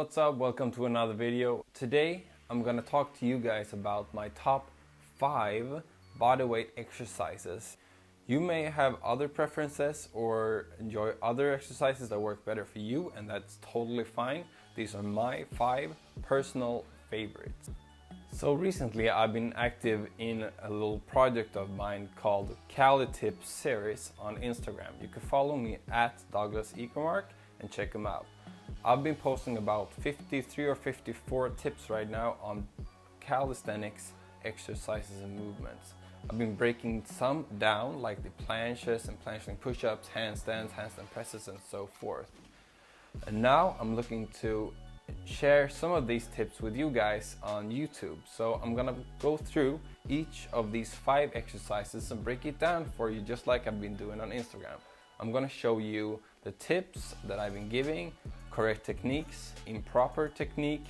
what's up? Welcome to another video. Today I'm gonna talk to you guys about my top 5 bodyweight exercises. You may have other preferences or enjoy other exercises that work better for you, and that's totally fine. These are my 5 personal favorites. So recently I've been active in a little project of mine called CALHOUN series on Instagram. You can follow me at Douglas Ecomark and check them out. I've been posting about 53 or 54 tips right now on calisthenics exercises and movements. I've been breaking some down, like the planches and planche push-ups, handstands, handstand presses, and so forth. And now I'm looking to share some of these tips with you guys on YouTube. So I'm gonna go through each of these 5 exercises and break it down for you, just like I've been doing on Instagram. I'm gonna show you the tips that I've been giving, correct techniques, improper technique,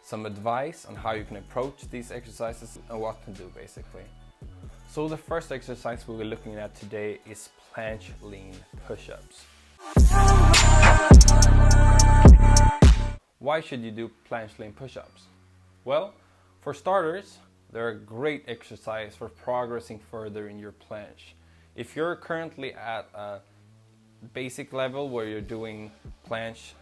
some advice on how you can approach these exercises and what to do basically. So the first exercise we'll be looking at today is planche lean push-ups. Why should you do planche lean push-ups? Well, for starters, they're a great exercise for progressing further in your planche. If you're currently at a basic level where you're doing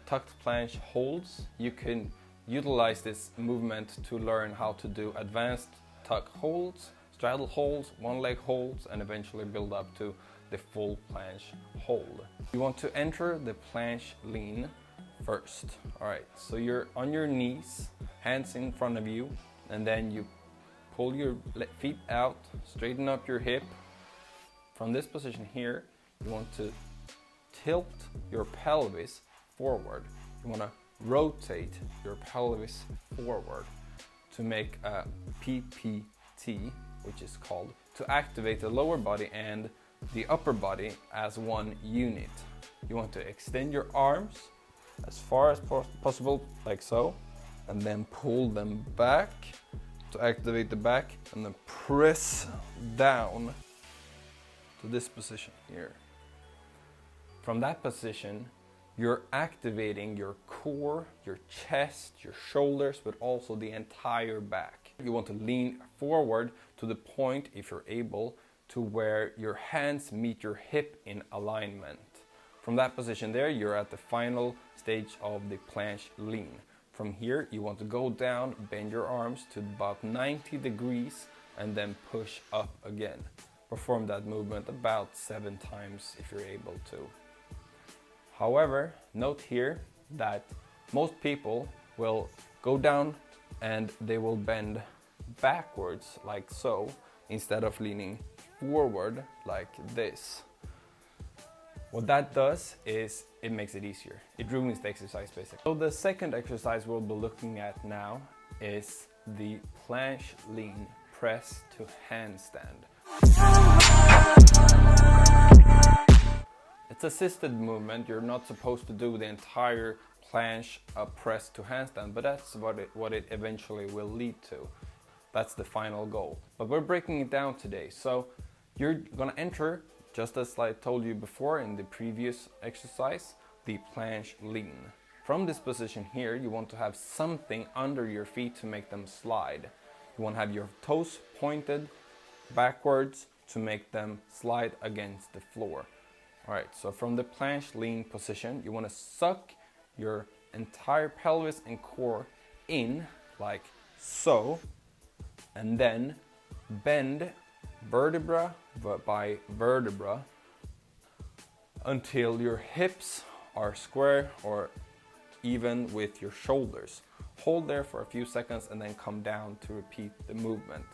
tucked planche holds, you can utilize this movement to learn how to do advanced tuck holds, straddle holds, one leg holds, and eventually build up to the full planche hold. You want to enter the planche lean first. Alright, so you're on your knees, hands in front of you, and then you pull your feet out, straighten up your hip. From this position here, you want to tilt your pelvis forward. You want to rotate your pelvis forward to make a PPT, which is called, to activate the lower body and the upper body as one unit. You want to extend your arms as far as possible, like so, and then pull them back to activate the back, and then press down to this position here. From that position, you're activating your core, your chest, your shoulders, but also the entire back. You want to lean forward to the point, if you're able, to where your hands meet your hip in alignment. From that position there, you're at the final stage of the planche lean. From here, you want to go down, bend your arms to about 90 degrees, and then push up again. Perform that movement about 7 times if you're able to. However, note here that most people will go down and they will bend backwards like so, instead of leaning forward like this. What that does is it makes it easier. It ruins the exercise basically. So the second exercise we'll be looking at now is the planche lean press to handstand. It's assisted movement. You're not supposed to do the entire planche press to handstand, but that's what it eventually will lead to. That's the final goal. But we're breaking it down today. So you're gonna enter, just as I told you before in the previous exercise, the planche lean. From this position here, you want to have something under your feet to make them slide. You want to have your toes pointed backwards to make them slide against the floor. Alright, so from the planche lean position, you want to suck your entire pelvis and core in like so, and then bend vertebra by vertebra until your hips are square or even with your shoulders. Hold there for a few seconds and then come down to repeat the movement.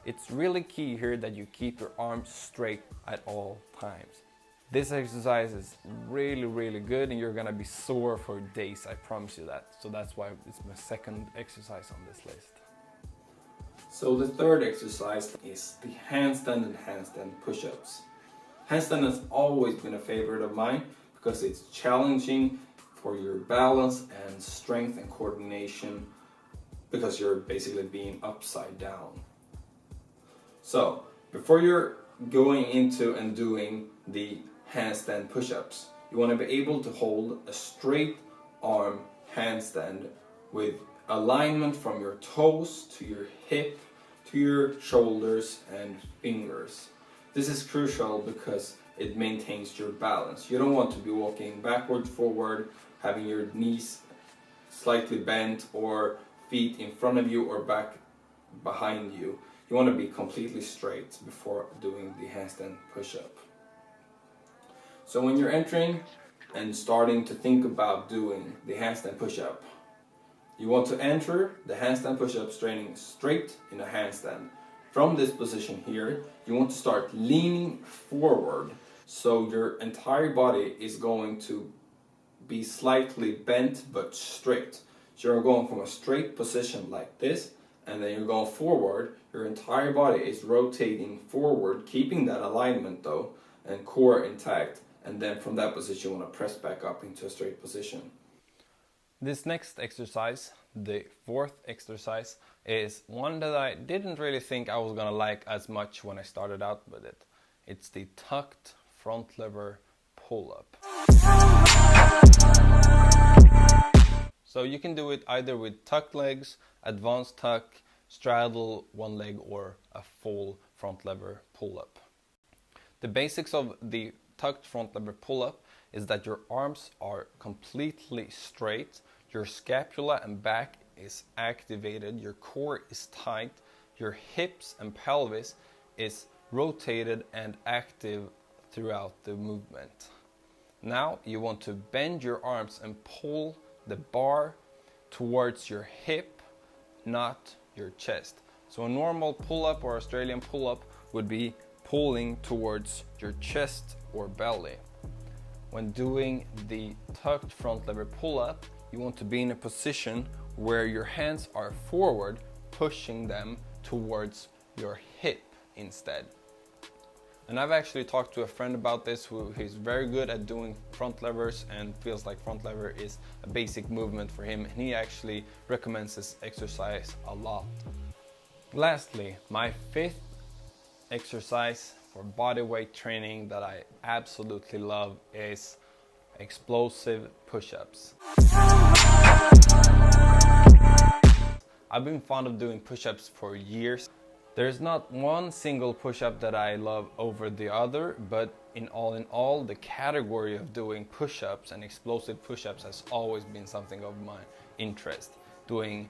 It's really key here that you keep your arms straight at all times. This exercise is really good, and you're gonna be sore for days, I promise you that. So that's why it's my second exercise on this list. So the third exercise is the handstand and handstand push-ups. Handstand has always been a favorite of mine because it's challenging for your balance and strength and coordination, because you're basically being upside down. So before you're going into and doing the handstand push-ups, you want to be able to hold a straight arm handstand with alignment from your toes to your hip to your shoulders and fingers. This is crucial because it maintains your balance. You don't want to be walking backward, forward, having your knees slightly bent or feet in front of you or back behind you. You want to be completely straight before doing the handstand push-up. So when you're entering and starting to think about doing the handstand push-up, you want to enter the handstand push-up standing straight in a handstand. From this position here, you want to start leaning forward so your entire body is going to be slightly bent but straight. So you're going from a straight position like this, and then you're going forward. Your entire body is rotating forward, keeping that alignment though, and core intact. And then from that position, you want to press back up into a straight position. This next exercise, the fourth exercise, is one that I didn't really think I was gonna like as much when I started out with it. It's the tucked front lever pull-up. So you can do it either with tucked legs, advanced tuck, straddle one leg, or a full front lever pull-up. The basics of the tucked front lever pull-up is that your arms are completely straight, your scapula and back is activated, your core is tight, your hips and pelvis is rotated and active throughout the movement. Now you want to bend your arms and pull the bar towards your hip, not your chest. So a normal pull-up or Australian pull-up would be pulling towards your chest or belly. When doing the tucked front lever pull-up, you want to be in a position where your hands are forward, pushing them towards your hip instead. And I've actually talked to a friend about this who is very good at doing front levers and feels like front lever is a basic movement for him, and he actually recommends this exercise a lot. Lastly, my fifth exercise for body weight training that I absolutely love is explosive push-ups. I've been fond of doing push-ups for years. There's not one single push-up that I love over the other, but in all, the category of doing push-ups and explosive push-ups has always been something of my interest. Doing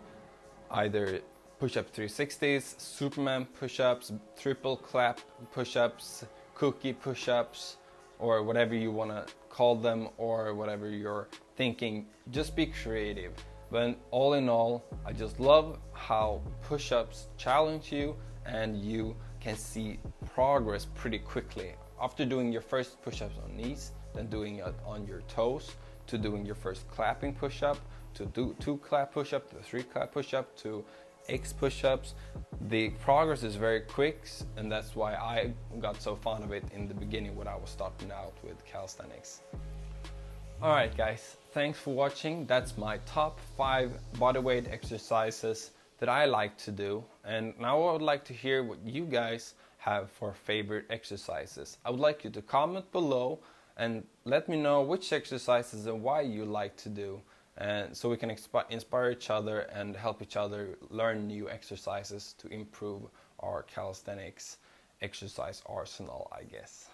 either push-up 360s, Superman push-ups, triple clap push-ups, cookie push-ups, or whatever you want to call them, or whatever you're thinking. Just be creative. But all in all, I just love how push-ups challenge you and you can see progress pretty quickly. After doing your first push-ups on knees, then doing it on your toes, to doing your first clapping push-up, to do 2 clap push-up, to 3 clap push-up, to X push-ups. The progress is very quick, and that's why I got so fond of it in the beginning when I was starting out with calisthenics. Alright guys, thanks for watching. That's my top 5 bodyweight exercises that I like to do. And now I would like to hear what you guys have for favorite exercises. I would like you to comment below and let me know which exercises and why you like to do, and so we can inspire each other and help each other learn new exercises to improve our calisthenics exercise arsenal, I guess.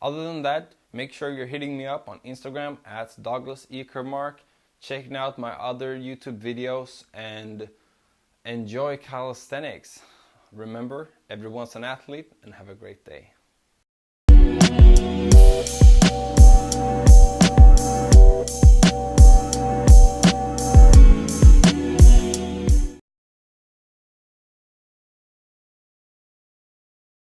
Other than that, make sure you're hitting me up on Instagram at DouglasEkermark, checking out my other YouTube videos, and enjoy calisthenics. Remember, everyone's an athlete, and have a great day.